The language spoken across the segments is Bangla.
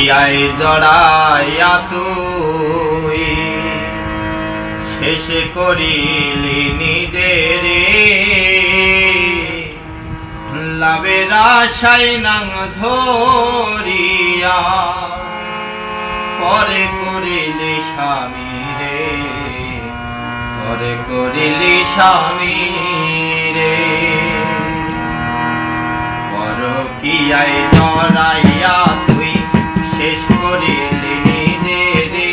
কিয়ায় জড়াইয়া তুই শেষ করিলি নিজেরে লাভের আশায় নাং ধরিয়া পরে করিলি স্বামী রে পরে করিলি স্বামী রে পরকীয়ায় জড়াইয়া তুই শেষ করিলি নিজেরে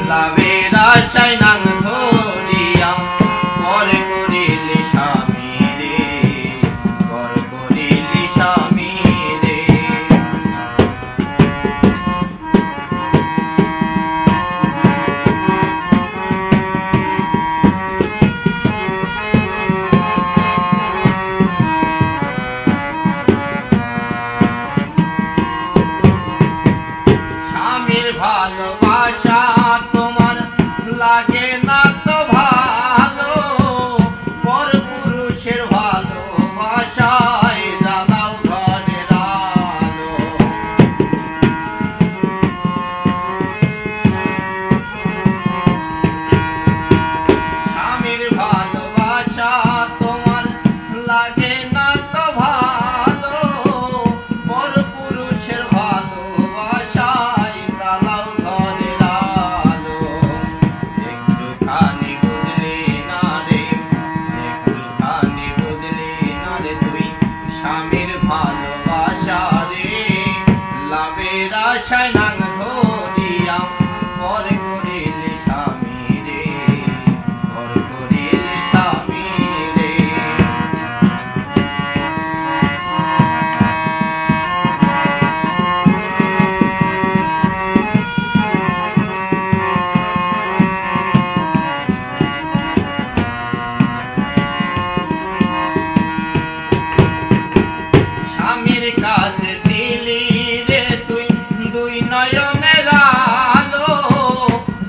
লাভের আশায় নাং ধরিয়া পরে করিলি স্বামী রে পরে করিলি স্বামী রে ভালোবাসা তোমার লাগে না তো ভালো পরপুরুষের ভালোবাসায় জ্বালাও ঘরের আলো স্বামীর ভালোবাসা তোমার লাগে না তো ভালো পরপুরুষের স্বামীর ভালোবাসা রে লাভের আশায় নাং ধরিয়া পরে করিলি স্বামী রে পরে করিলি স্বামী রে স্বামীর কাছে ছিলি রে তুই দুই নয়নের আলো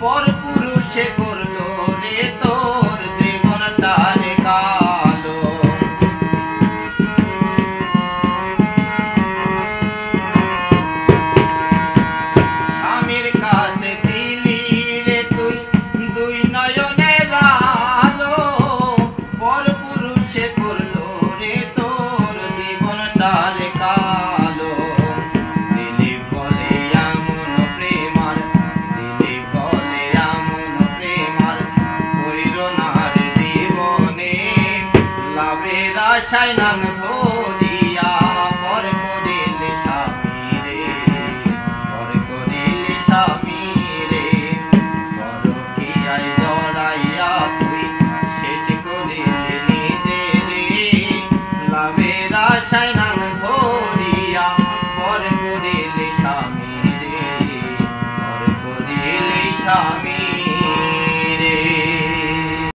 পরপুরুষে করলো রে তোর জীবনটা রে কালো স্বামীর কাছে ছিলি রে তুই দুই নয়নের আলো পরপুরুষে করলো রে তোর জীবনটা রে কালো দিলি বলে এমন প্রেমার দিলি বলে এমন প্রেমার কইর না রে জীবনে লাভের আশায় নাং ধরিয়া পরে করিলি স্বামী রে পরে করিলি স্বামী রে পরকীয়ায় জড়াইয়া তুই শেষ করিলি নিজেরে লাভের আশায় নাং ধরিয়া পরে করিলি স্বামী রে পরে করিলি স্বামী